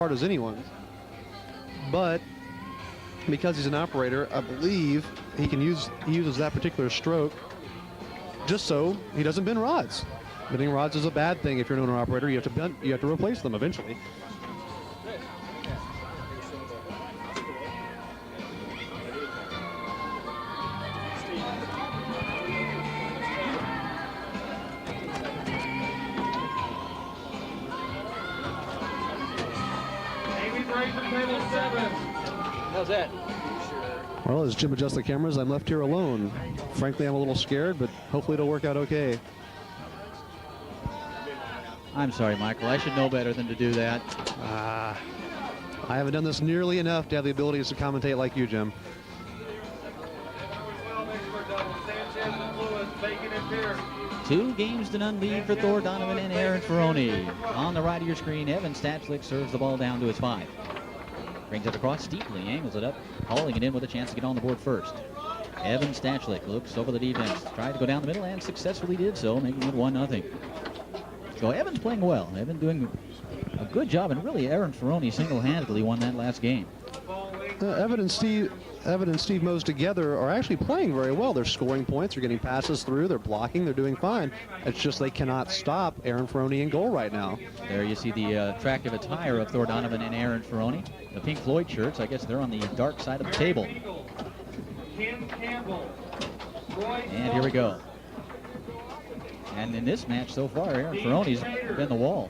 hard as anyone. But because he's an operator, I believe he uses that particular stroke just so he doesn't bend rods. Bending rods is a bad thing if you're an owner operator. You have to replace them eventually. How's that? Well, as Jim adjusts the cameras, I'm left here alone. Frankly, I'm a little scared, but hopefully it'll work out okay. I'm sorry, Michael. I should know better than to do that. I haven't done this nearly enough to have the abilities to commentate like you, Jim. Two games to none lead for Thor Donovan and Aaron Ferroni. On the right of your screen, Evan Stachlik serves the ball down to his 5. Brings it across steeply, angles it up, hauling it in with a chance to get on the board first. Evan Stachlik looks over the defense, tried to go down the middle and successfully did so, making it 1-0. So Evan's playing well. Evan doing a good job, and really Aaron Ferroni single-handedly won that last game. Evan and Steve Mose together are actually playing very well. They're scoring points, they're getting passes through, they're blocking, they're doing fine. It's just they cannot stop Aaron Ferroni in goal right now. There you see the attractive attire of Thor Donovan and Aaron Ferroni. The Pink Floyd shirts, I guess they're on the dark side of the table. And here we go. And in this match so far, Aaron Ferroni's been the wall.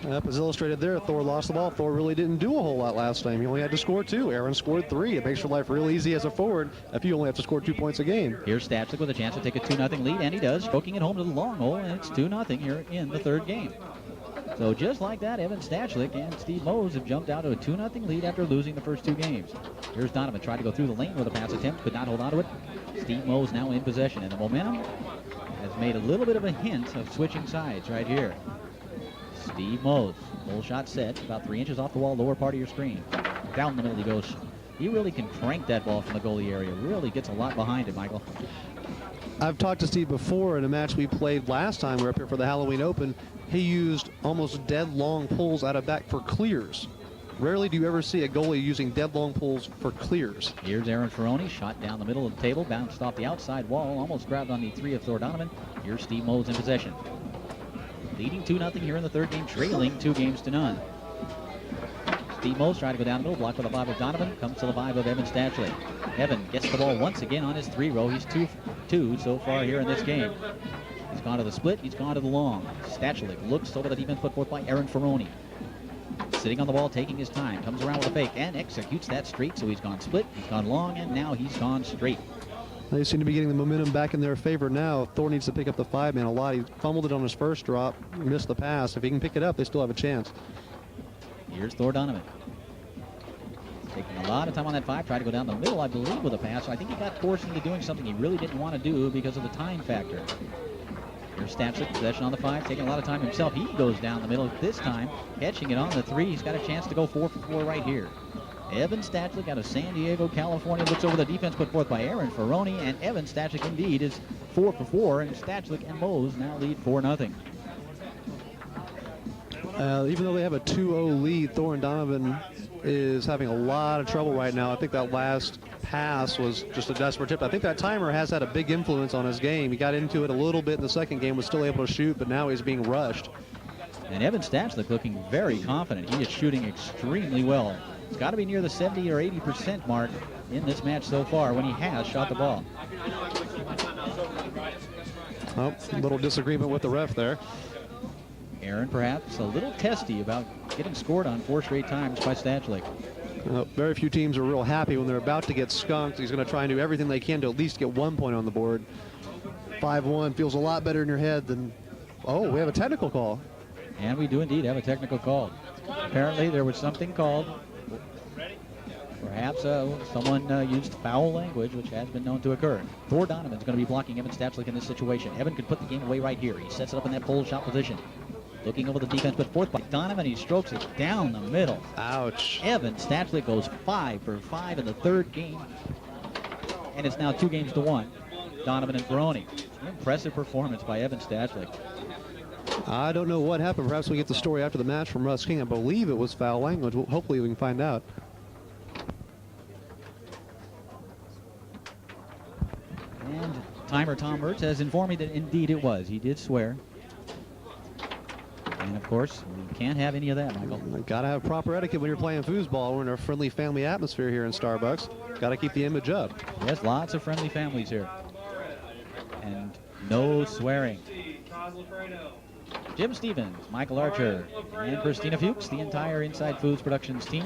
Up as illustrated there, Thor lost the ball. Thor really didn't do a whole lot last time. He only had to score 2. Aaron scored 3. It makes your life real easy as a forward if you only have to score 2 points a game. Here's Stachlik with a chance to take a 2-0 lead, and he does, poking it home to the long hole, and it's 2-0 here in the third game. So just like that, Evan Stachlik and Steve Mose have jumped out to a 2-0 lead after losing the first 2 games. Here's Donovan, tried to go through the lane with a pass attempt, could not hold on to it. Steve Mose now in possession, and the momentum has made a little bit of a hint of switching sides right here. Steve Mose, full shot set, about 3 inches off the wall, lower part of your screen. Down the middle he goes. He really can crank that ball from the goalie area. Really gets a lot behind it, Michael. I've talked to Steve before in a match we played last time. We were up here for the Halloween Open. He used almost dead long pulls out of back for clears. Rarely do you ever see a goalie using dead long pulls for clears. Here's Aaron Ferroni, shot down the middle of the table, bounced off the outside wall, almost grabbed on the 3 of Thor Donovan. Here's Steve Mose in possession. Leading 2-0 here in the third game, trailing 2 games to none. Steve Mose trying to go down the middle, blocked with a 5 of Donovan, comes to the 5 of Evan Stachlik. Evan gets the ball once again on his 3-row. He's 2-2 so far here in this game. He's gone to the split, he's gone to the long. Stachlik looks over the defense put forth by Aaron Ferroni. Sitting on the ball, taking his time, comes around with a fake and executes that straight, so he's gone split, he's gone long, and now he's gone straight. They seem to be getting the momentum back in their favor now. Thor needs to pick up the 5-man a lot. He fumbled it on his first drop, missed the pass. If he can pick it up, they still have a chance. Here's Thor Donovan. Taking a lot of time on that 5, tried to go down the middle, I believe, with a pass. So I think he got forced into doing something he really didn't want to do because of the time factor. Here's Stachlik, possession on the 5, taking a lot of time himself. He goes down the middle this time, catching it on the 3. He's got a chance to go 4 for 4 right here. Evan Stachlik out of San Diego, California, looks over the defense put forth by Aaron Ferroni, and Evan Stachlik indeed is 4 for 4, and Stachlik and Mose now lead 4-0. Even though they have a 2-0 lead, Thor and Donovan is having a lot of trouble right now. I think that last pass was just a desperate tip. I think that timer has had a big influence on his game. He got into it a little bit in the second game, was still able to shoot, but now he's being rushed. And Evan Stachlik looking very confident. He is shooting extremely well. It's got to be near the 70 or 80% mark in this match so far when he has shot the ball. Oh, a little disagreement with the ref there. Aaron perhaps a little testy about getting scored on 4 straight times by Stachlik. Very few teams are real happy when they're about to get skunked. He's going to try and do everything they can to at least get 1 point on the board. 5-1 feels a lot better in your head than, oh, we have a technical call. And we do indeed have a technical call. Apparently there was something called. Perhaps someone used foul language, which has been known to occur. Thor Donovan's going to be blocking Evan Stachlik in this situation. Evan could put the game away right here. He sets it up in that pole shot position. Looking over the defense, but forth by Donovan. He strokes it down the middle. Ouch. Evan Stachlik goes 5 for 5 in the third game. And it's now 2 games to 1. Donovan and Ferroni. Impressive performance by Evan Stachlik. I don't know what happened. Perhaps we get the story after the match from Russ King. I believe it was foul language. Hopefully we can find out. And timer Tom Mertz has informed me that indeed it was. He did swear. And of course, we can't have any of that, Michael. Gotta have proper etiquette when you're playing foosball. We're in a friendly family atmosphere here in Starbucks. Gotta keep the image up. Yes, lots of friendly families here. And no swearing. Jim Stevens, Michael Archer, and Christina Fuchs, the entire Inside Foods Productions team,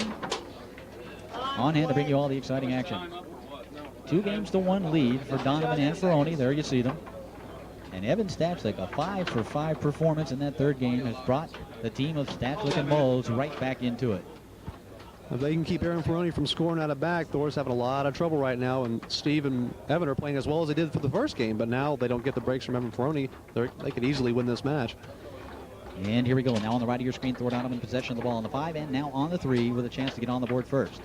on hand to bring you all the exciting action. 2-1 lead for Donovan and Ferroni. There you see them. And Evan Stachlik, a 5-for-5 performance in that third game, has brought the team of Stachlik and Mose right back into it. If they can keep Aaron Ferroni from scoring out of back, Thor's having a lot of trouble right now, and Steve and Evan are playing as well as they did for the first game, but now they don't get the breaks from Evan Ferroni. They could easily win this match. And here we go. Now on the right of your screen, Thor Donovan possession of the ball on the 5 and now on the 3 with a chance to get on the board first.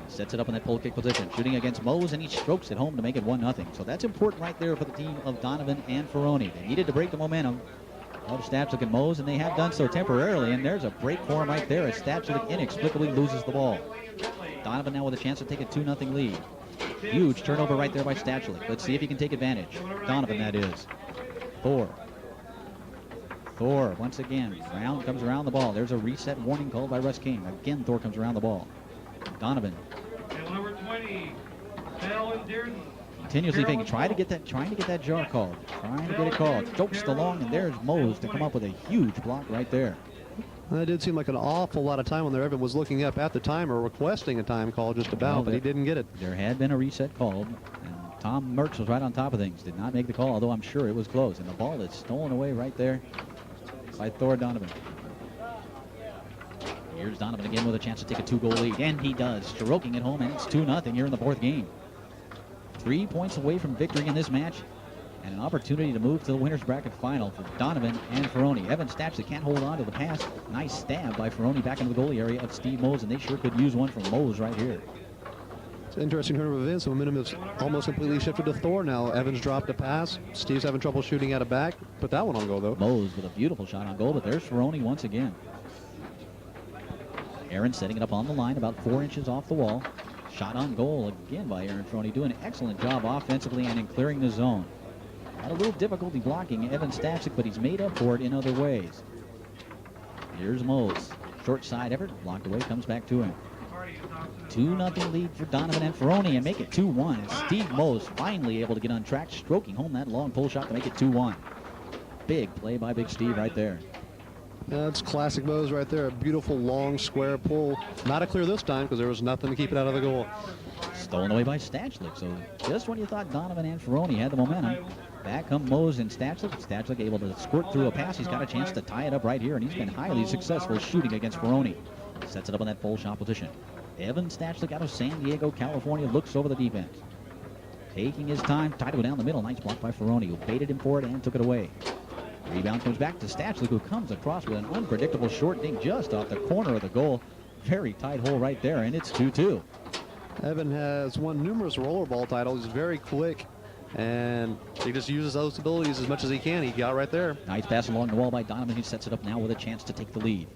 Sets it up in that pull kick position, shooting against Mose, and he strokes it home to make it 1-0. So that's important right there for the team of Donovan and Ferroni. They needed to break the momentum of Stachlik and Mose, and they have done so temporarily, and there's a break for him right there as Stachlik inexplicably loses the ball. Donovan now with a chance to take a 2-0 lead. Huge turnover right there by Stachlik. Let's see if he can take advantage. Donovan, that is. Thor once again comes around the ball. There's a reset warning called by Russ King. Again, Thor comes around the ball. Donovan continuously thinking, trying to get that jar called, trying to get it called. Strokes the long, and there's Mose to come up with a huge block right there. That did seem like an awful lot of time when Evan was looking up at the timer, requesting a time call just about, but he didn't get it. There had been a reset called, and Tom Mertz was right on top of things. Did not make the call, although I'm sure it was close. And the ball is stolen away right there by Thor Donovan. Here's Donovan again with a chance to take a 2-goal lead, and he does, stroking it home, and it's 2-0 here in the fourth game. 3 points away from victory in this match, and an opportunity to move to the winner's bracket final for Donovan and Ferroni. Evan Stachlik can't hold on to the pass. Nice stab by Ferroni back into the goalie area of Steve Mose, and they sure could use one from Mose right here. It's an interesting turn of events. The momentum is almost completely shifted to Thor now. Evans dropped a pass. Steve's having trouble shooting out of back. Put that one on goal, though. Mose with a beautiful shot on goal, but there's Ferroni once again. Aaron setting it up on the line about 4 inches off the wall. Shot on goal again by Aaron Ferroni, doing an excellent job offensively and in clearing the zone. Had a little difficulty blocking Evan Stachlik, but he's made up for it in other ways. Here's Mose. Short side effort, blocked away, comes back to him. 2-0 lead for Donovan and Ferroni, and make it 2-1. And Steve Mose finally able to get on track, stroking home that long pull shot to make it 2-1. Big play by Big Steve right there. That's classic Mose right there. A beautiful long square pull. Not a clear this time because there was nothing to keep it out of the goal. Stolen away by Stachlik. So just when you thought Donovan and Ferroni had the momentum, back come Mose and Stachlik. Stachlik able to squirt through a pass. He's got a chance to tie it up right here, and he's been highly successful shooting against Ferroni. Sets it up in that full shot position. Evan Stachlik out of San Diego, California, looks over the defense. Taking his time, tried to go down the middle. Nice block by Ferroni, who baited him for it and took it away. Rebound comes back to Stachlik, who comes across with an unpredictable short dink just off the corner of the goal. Very tight hole right there, and it's 2-2. Evan has won numerous rollerball titles. He's very quick, and he just uses those abilities as much as he can. He got right there. Nice pass along the wall by Donovan, who sets it up now with a chance to take the lead.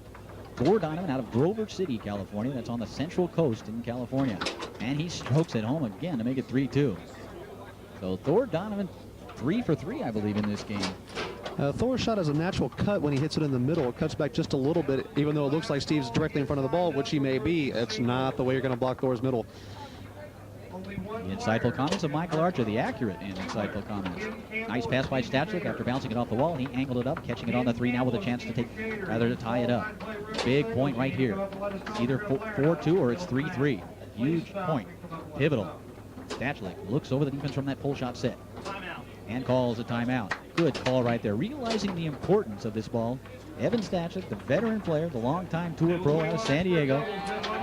For Donovan out of Grover City, California. That's on the Central Coast in California. And he strokes it home again to make it 3-2. So Thor Donovan 3 for 3, I believe, in this game. Thor's shot has a natural cut when he hits it in the middle. It cuts back just a little bit, even though it looks like Steve's directly in front of the ball, which he may be. It's not the way you're going to block Thor's middle. The insightful comments of Michael Archer, the accurate and insightful comments. Nice pass by Stachlik after bouncing it off the wall. He angled it up, catching it on the 3 now with a chance to tie it up. Big point right here. It's either 4-2 or it's 3-3. Huge point. Pivotal. Stachlik looks over the defense from that pull shot set and calls a timeout. Good call right there. Realizing the importance of this ball, Evan Stachlik, the veteran player, the longtime tour pro out of San Diego,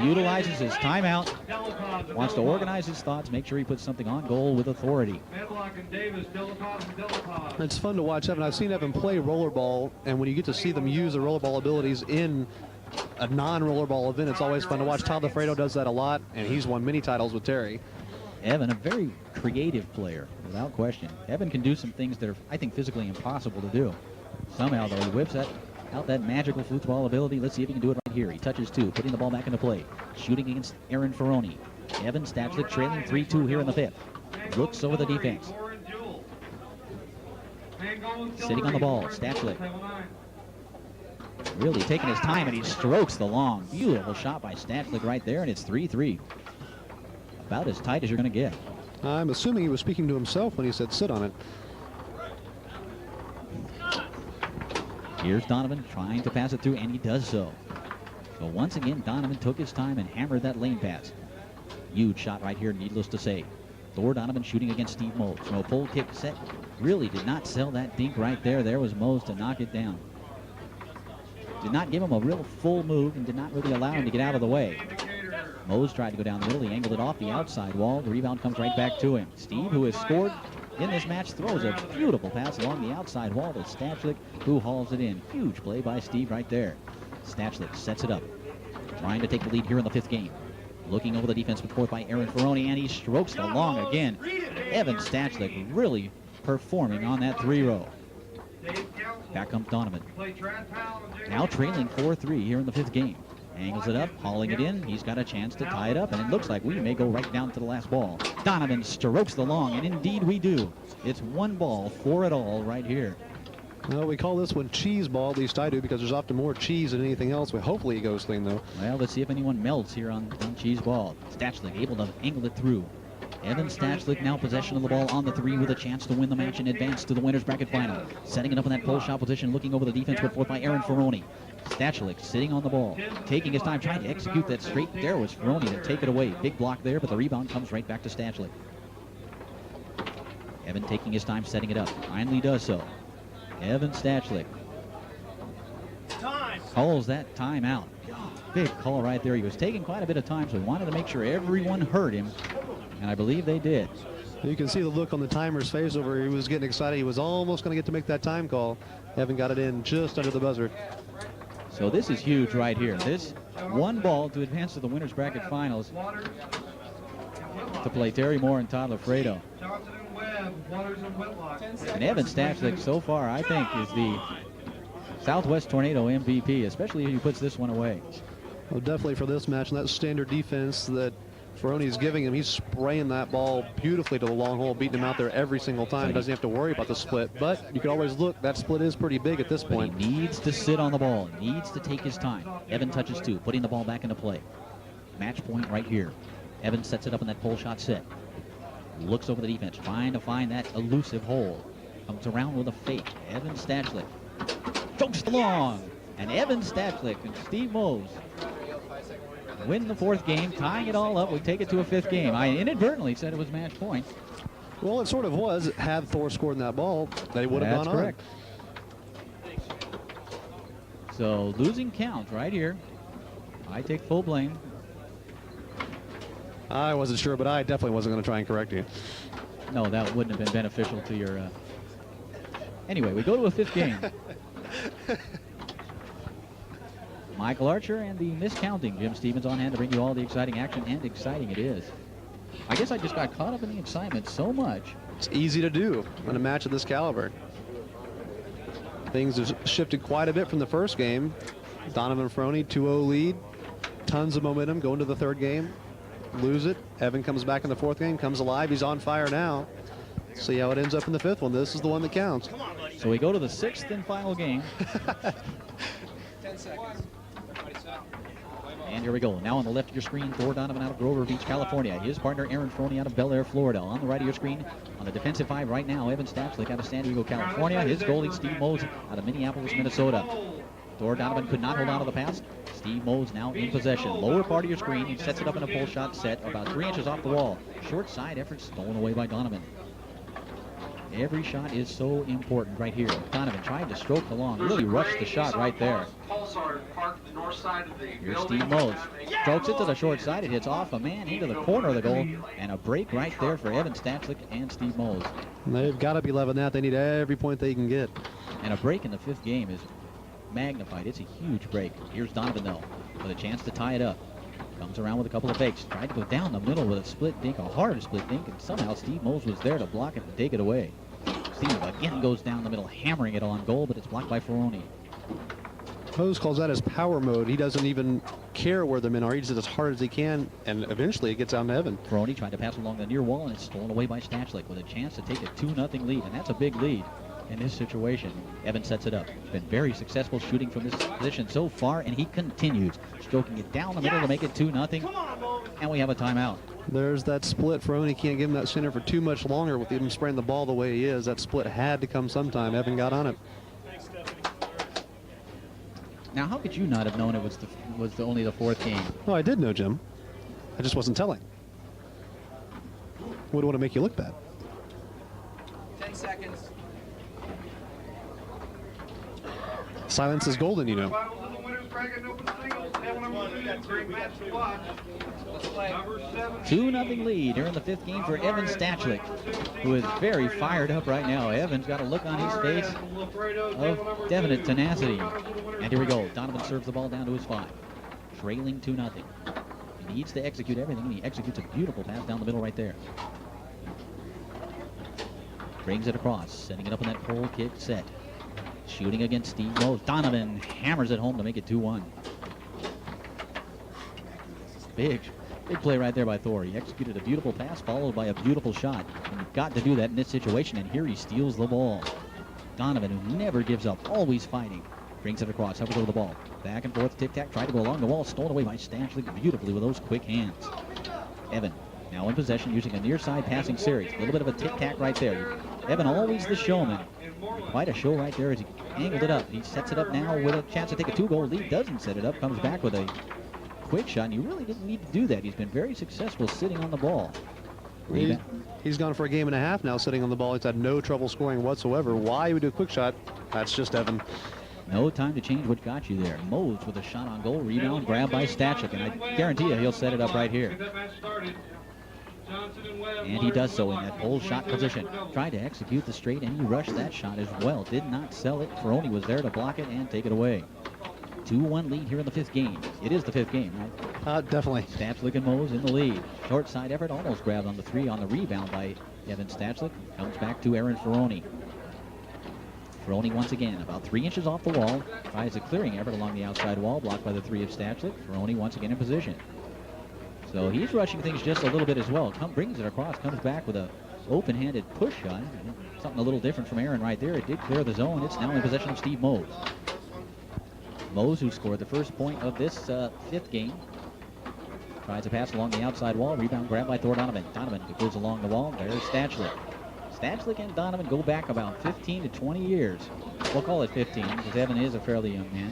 utilizes his timeout, wants to organize his thoughts, make sure he puts something on goal with authority. It's fun to watch Evan. I've seen Evan play rollerball, and when you get to see them use the rollerball abilities in a non-rollerball event, it's always fun to watch. Todd LaFredo does that a lot, and he's won many titles with Terry. Evan, a very creative player, without question. Evan can do some things that are, I think, physically impossible to do. Somehow, though, he whips out that magical foosball ability. Let's see if he can do it right here. He touches two, putting the ball back into play. Shooting against Aaron Ferroni. Evan Stachlik trailing 3-2 here in the fifth. Looks over the defense. Sitting on the ball, Stachlik. Really taking his time, and he strokes the long. Beautiful shot by Stachlik right there, and it's 3-3. About as tight as you're going to get. I'm assuming he was speaking to himself when he said sit on it. Here's Donovan trying to pass it through, and he does so. So once again, Donovan took his time and hammered that lane pass. Huge shot right here, needless to say. Thor Donovan shooting against Steve Mose. From a pole kick set, really did not sell that dink right there. There was Mose to knock it down. Did not give him a real full move and did not really allow him to get out of the way. Mose tried to go down the middle. He angled it off the outside wall. The rebound comes right back to him. Steve, who has scored in this match, throws a beautiful pass along the outside wall to Stachlik, who hauls it in. Huge play by Steve right there. Stachlik sets it up. Trying to take the lead here in the fifth game. Looking over the defense put forth by Aaron Ferroni, and he strokes the long again. Evan Stachlik really performing on that 3-row. Back comes Donovan. Now trailing 4-3 here in the fifth game. Angles it up, hauling it in. He's got a chance to tie it up, and it looks like we may go right down to the last ball. Donovan strokes the long, and indeed we do. It's 1 ball, 4 it all right here. Well, we call this one cheese ball, at least I do, because there's often more cheese than anything else. But hopefully it goes clean, though. Well, let's see if anyone melts here on cheese ball. Stachlik able to angle it through. Evan Stachlik now possession of the ball on the 3 with a chance to win the match and advance to the winner's bracket final. Setting it up in that pole shot position, looking over the defense put forth by Aaron Ferroni. Stachlik sitting on the ball, taking his time, trying to execute that straight. There was Ferroni to take it away. Big block there, but the rebound comes right back to Stachlik. Evan taking his time, setting it up. Finally does so. Evan Stachlik calls that timeout. Big call right there. He was taking quite a bit of time, so he wanted to make sure everyone heard him, and I believe they did. You can see the look on the timer's face over here. He was getting excited. He was almost going to get to make that time call. Evan got it in just under the buzzer. So this is huge right here. This 1 ball to advance to the winner's bracket finals to play Terry Moore and Todd Lafredo. And Evan Stachlik so far, I think, is the Southwest Tornado MVP, especially if he puts this one away. Well, definitely for this match, and that standard defense that Ferroni's giving him, he's spraying that ball beautifully to the long hole, beating him out there every single time. Doesn't have to worry about the split, but you can always look. That split is pretty big at this point. But he needs to sit on the ball, needs to take his time. Evan touches 2, putting the ball back into play. Match point right here. Evan sets it up in that pole shot set. Looks over the defense, trying to find that elusive hole. Comes around with a fake. Evan Stachlik chokes along. And Evan Stachlik and Steve Mose win the 4th game, tying it all up. We take it to a 5th game. I inadvertently said it was match point. Well, it sort of was. Had Thor scored in that ball, they would have gone on. That's correct. So losing count right here. I take full blame. I wasn't sure, but I definitely wasn't going to try and correct you. No, that wouldn't have been beneficial to your... Anyway, we go to a 5th game. Michael Archer and the miscounting Jim Stevens on hand to bring you all the exciting action, and exciting it is. I guess I just got caught up in the excitement so much. It's easy to do in a match of this caliber. Things have shifted quite a bit from the first game. Donovan Ferroni, 2-0 lead. Tons of momentum going to the 3rd game. Lose it. Evan comes back in the 4th game, comes alive. He's on fire now. See how it ends up in the 5th one. This is the one that counts. So we go to the 6th and final game. 10 seconds. And here we go. Now on the left of your screen, Thor Donovan out of Grover Beach, California. His partner, Aaron Ferroni, out of Bel Air, Florida. On the right of your screen, on the defensive 5 right now, Evan Stachlik out of San Diego, California. His goalie, Steve Mose, out of Minneapolis, Minnesota. Thor Donovan could not hold on to the pass. Steve Mose now in possession. Lower part of your screen, he sets it up in a pull shot set about 3 inches off the wall. Short side effort stolen away by Donovan. Every shot is so important right here. Donovan trying to stroke the long, really rushed the shot right there. Here's Steve Mose. Strokes it to the short side. It hits off a man into the corner of the goal. And a break right there for Evan Stachlik and Steve Mose. They've got to be loving that. They need every point they can get. And a break in the 5th game is magnified. It's a huge break. Here's Donovan, though, with a chance to tie it up. Comes around with a couple of fakes. Tried to go down the middle with a split dink, a hard split dink, and somehow Steve Mose was there to block it and take it away. Steve again goes down the middle, hammering it on goal, but it's blocked by Ferroni. Mose calls that his power mode. He doesn't even care where the men are. He does it as hard as he can, and eventually it gets down to Evan. Ferroni tried to pass along the near wall, and it's stolen away by Stachlik with a chance to take a 2-0 lead, and that's a big lead in this situation. Evan sets it up. He's been very successful shooting from this position so far, and he continues, stroking it down the middle to make it 2-0, and we have a timeout. There's that split. Ferroni can't give him that center for too much longer with him spraying the ball the way he is. That split had to come sometime. Evan got on it. Now, how could you not have known it was only the fourth game? Oh, I did know, Jim. I just wasn't telling. Wouldn't want to make you look bad. 10 seconds. Silence is golden, you know. 2-0 lead here in the fifth game for Evan Stachlik, who is very fired up right now. Evan's got a look on his face of definite tenacity. And here we go. Donovan serves the ball down to his 5. Trailing 2-0. He needs to execute everything, and he executes a beautiful pass down the middle right there. Brings it across, setting it up in that pole kick set. Shooting against Steve Mose. Donovan hammers it home to make it 2-1. Big play right there by Thor. He executed a beautiful pass followed by a beautiful shot. And you've got to do that in this situation, and here he steals the ball. Donovan, who never gives up, always fighting, brings it across, hovers over the ball. Back and forth, tic-tac, tried to go along the wall, stolen away by Stachlik beautifully with those quick hands. Evan now in possession using a near side passing series. A little bit of a tic-tac right there. Evan always the showman. Quite a show right there as he angled it up. He sets it up now with a chance to take a 2-goal lead. Doesn't set it up, comes back with a quick shot, and you really didn't need to do that. He's been very successful sitting on the ball. He's gone for a game and a half now sitting on the ball. He's had no trouble scoring whatsoever. Why he would do a quick shot, that's just Evan. No time to change what got you there. Mose with a shot on goal, rebound, grabbed by Stachlik, and I guarantee you he'll set it up right here. And he does so in that whole shot position. Tried to execute the straight, and he rushed that shot as well. Did not sell it. Ferroni was there to block it and take it away. 2-1 lead here in the fifth game. It is the fifth game, right? Definitely. Stachlik and Mose in the lead. Short side effort, almost grabbed on the 3 on the rebound by Evan Stachlik. Comes back to Aaron Ferroni. Ferroni once again about 3 inches off the wall. Tries a clearing effort along the outside wall, blocked by the 3 of Stachlik. Ferroni once again in position. So he's rushing things just a little bit as well. Brings it across, comes back with a open-handed push shot. Something a little different from Aaron right there. It did clear the zone. It's now in possession of Steve Mose. Mose, who scored the first point of this fifth game, tries to pass along the outside wall. Rebound grabbed by Thor Donovan. Donovan goes along the wall. There's Stachlik. Stachlik and Donovan go back about 15 to 20 years. We'll call it 15 because Evan is a fairly young man.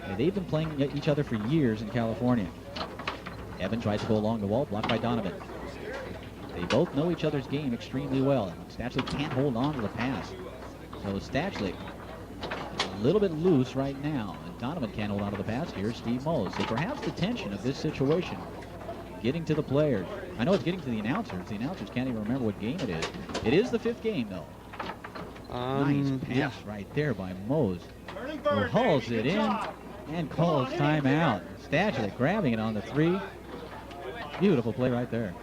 And they've been playing each other for years in California. Evan tries to go along the wall, blocked by Donovan. They both know each other's game extremely well. Stachlik can't hold on to the pass. So Stachlik a little bit loose right now. And Donovan can't hold on to the pass. Here's Steve Mose. So perhaps the tension of this situation getting to the players. I know it's getting to the announcers. The announcers can't even remember what game it is. It is the fifth game, though. Nice pass right there by Mose. Who hauls it in and calls timeout. Stachlik grabbing it on the 3. Beautiful play right there.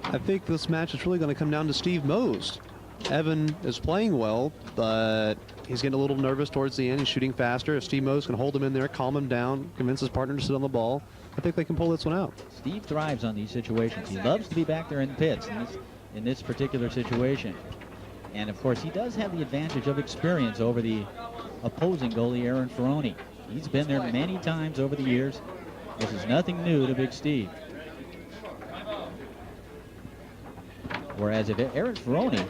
I think this match is really going to come down to Steve Mose. Evan is playing well, but he's getting a little nervous towards the end. He's shooting faster. If Steve Mose can hold him in there, calm him down, convince his partner to sit on the ball, I think they can pull this one out. Steve thrives on these situations. He loves to be back there in the pits in this particular situation. And, of course, he does have the advantage of experience over the opposing goalie, Aaron Ferroni. He's been there many times over the years. This is nothing new to Big Steve. Whereas if Aaron Ferroni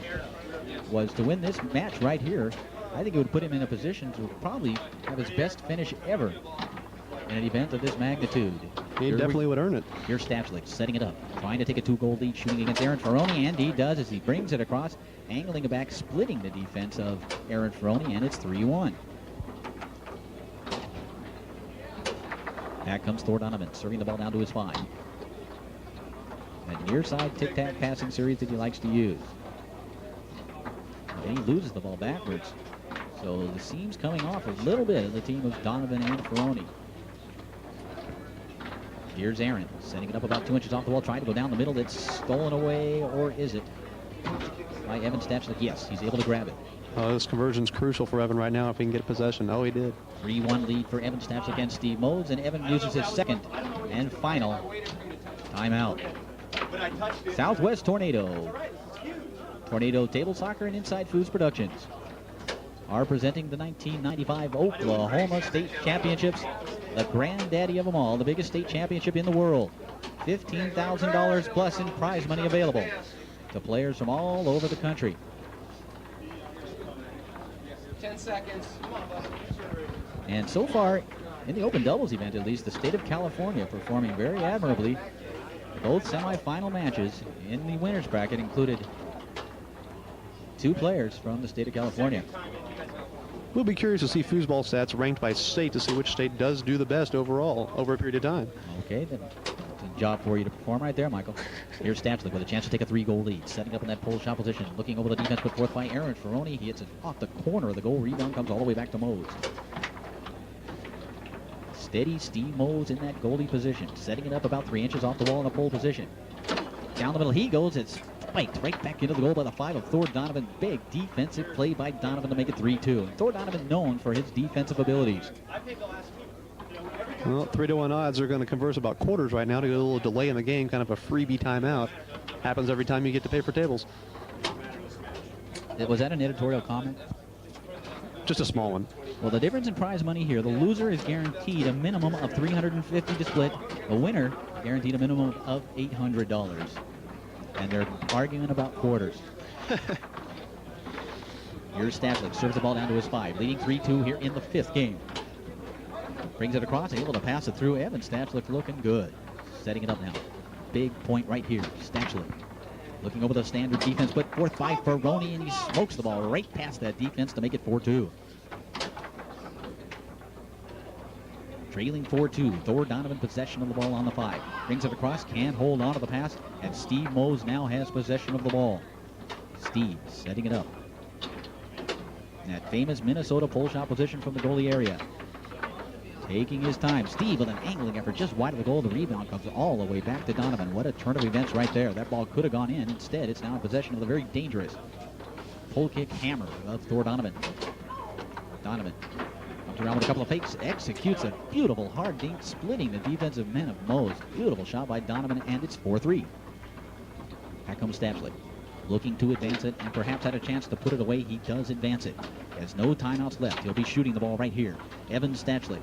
was to win this match right here, I think it would put him in a position to probably have his best finish ever in an event of this magnitude. He definitely would earn it. Here's Stachlik setting it up, trying to take a 2-goal lead, shooting against Aaron Ferroni, and he does as he brings it across, angling it back, splitting the defense of Aaron Ferroni, and it's 3-1. Back comes Thor Donovan, serving the ball down to his 5. That near side tic-tac passing series that he likes to use. And he loses the ball backwards. So the seam's coming off a little bit of the team of Donovan and Ferroni. Here's Aaron, setting it up about 2 inches off the wall, trying to go down the middle. It's stolen away, or is it? by Evan Stachlik. Yes, he's able to grab it. This conversion's crucial for Evan right now if he can get possession. Oh, he did. 3-1 lead for Evan Stachlik against Steve Mose, and Evan uses his second and final timeout. Southwest Tornado. Tornado Table Soccer and Inside Foods Productions are presenting the 1995 Oklahoma State Championships, the granddaddy of them all, the biggest state championship in the world. $15,000 plus in prize money available to players from all over the country. 10 seconds. And so far, in the open doubles event at least, the state of California performing very admirably. Both semifinal matches in the winners bracket included 2 players from the state of California. We'll be curious to see foosball stats ranked by state to see which state does do the best overall over a period of time. Okay, then it's a job for you to perform right there, Michael. Here's Stachlik with a chance to take a 3-goal lead, setting up in that pole shot position, looking over the defense put forth by Aaron Ferroni. He hits it off the corner of the goal. Rebound comes all the way back to Mose. Steady Steve Mose in that goalie position, setting it up about 3 inches off the wall in a pole position. Down the middle he goes. It's spiked right back into the goal by the 5 of Thor Donovan. Big defensive play by Donovan to make it 3-2. And Thor Donovan known for his defensive abilities. Well, 3-1 odds are going to converse about quarters right now to get a little delay in the game, kind of a freebie timeout. Happens every time you get to pay for tables. Was that an editorial comment? Just a small one. Well, the difference in prize money here, the loser is guaranteed a minimum of $350 to split. The winner guaranteed a minimum of $800. And they're arguing about quarters. Here's Stachlik, serves the ball down to his 5, leading 3-2 here in the 5th game. Brings it across, able to pass it through. Evan Stachlik looking good. Setting it up now. Big point right here. Stachlik looking over the standard defense, put forth by Ferroni, and he smokes the ball right past that defense to make it 4-2. Trailing 4-2. Thor Donovan possession of the ball on the 5. Brings it across, can't hold on to the pass, and Steve Mose now has possession of the ball. Steve setting it up. That famous Minnesota pole shot position from the goalie area. Taking his time. Steve with an angling effort just wide of the goal. The rebound comes all the way back to Donovan. What a turn of events right there. That ball could have gone in. Instead, it's now in possession of the very dangerous pull kick hammer of Thor Donovan. Donovan comes around with a couple of fakes. Executes a beautiful hard dink, splitting the defensive men of Mose. Beautiful shot by Donovan, and it's 4-3. Back comes Stachlik. Looking to advance it, and perhaps had a chance to put it away. He does advance it. Has no timeouts left. He'll be shooting the ball right here. Evan Stachlik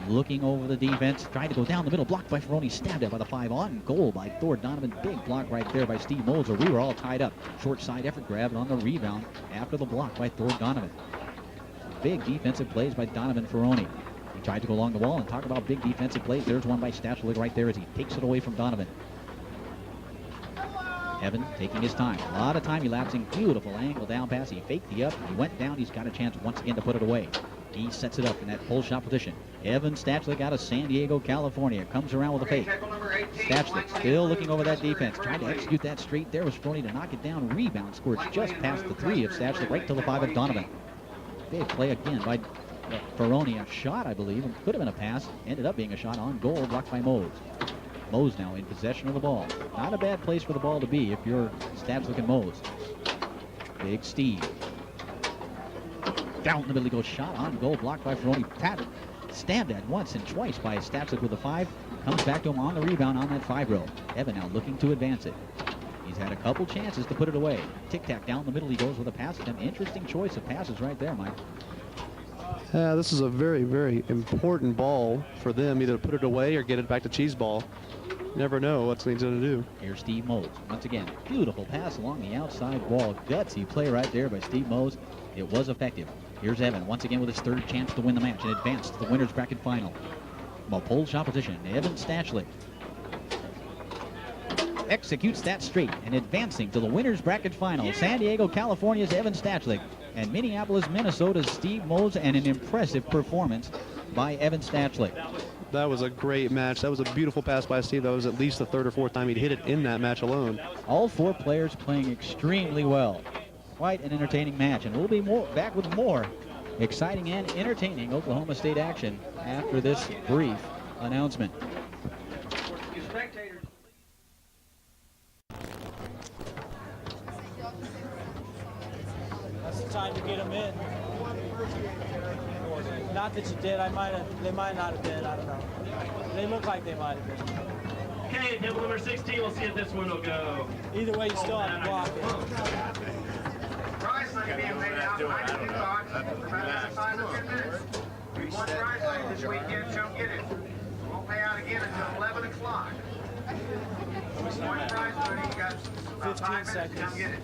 looking over the defense, trying to go down the middle, blocked by Ferroni, stabbed at by the 5, on goal by Thor Donovan. Big block right there by Steve Moser. We were all tied up. Short side effort grab on the rebound after the block by Thor Donovan. Big defensive plays by Donovan Ferroni. He tried to go along the wall and talk about big defensive plays. There's one by Stachlik right there as he takes it away from Donovan. Evan taking his time. A lot of time elapsing. Beautiful angle down pass. He faked the up. He went down. He's got a chance once again to put it away. He sets it up in that pull shot position. Evan Stachlik out of San Diego, California. Comes around with a fake. Stachlik still looking over that defense. Trying to execute that straight. There was Ferroni to knock it down. Rebound scores just past the 3 of Stachlik, right to the 5 of Donovan. Big play again by Ferroni. A shot, I believe. It could have been a pass. Ended up being a shot on goal, blocked by Mose. Mose now in possession of the ball. Not a bad place for the ball to be if you're Stachlik and Mose. Big Steve. Down the middle he goes, shot on goal, blocked by Ferroni. Stabbed at once and twice by Stachlik with the 5. Comes back to him on the rebound on that 5 row. Evan now looking to advance it. He's had a couple chances to put it away. Tic-tac down the middle he goes with a pass. An interesting choice of passes right there, Mike. This is a very, very important ball for them, either to put it away or get it back to cheese ball. Never know what he's going to do. Here's Steve Mose. Once again, beautiful pass along the outside wall. Gutsy play right there by Steve Mose. It was effective. Here's Evan once again with his 3rd chance to win the match and advance to the winner's bracket final. From a pole shot position, Evan Stachlik executes that straight and advancing to the winner's bracket final. San Diego, California's Evan Stachlik and Minneapolis, Minnesota's Steve Mose, and an impressive performance by Evan Stachlik. That was a great match. That was a beautiful pass by Steve. That was at least the 3rd or 4th time he'd hit it in that match alone. All 4 players playing extremely well. Quite an entertaining match, and we'll be back with more exciting and entertaining Oklahoma State action after this brief announcement. Not that you did. They might not have been. I don't know. They look like they might have been. Okay, table number 16. We'll see if this one will go. Either way, you still have to block it. Prize money being paid out, 92 bucks for about 5 or 10 minutes. We won prize money this weekend, so get it. Won't pay out again until 11 o'clock. One prize money, you got about 5 minutes to come get it.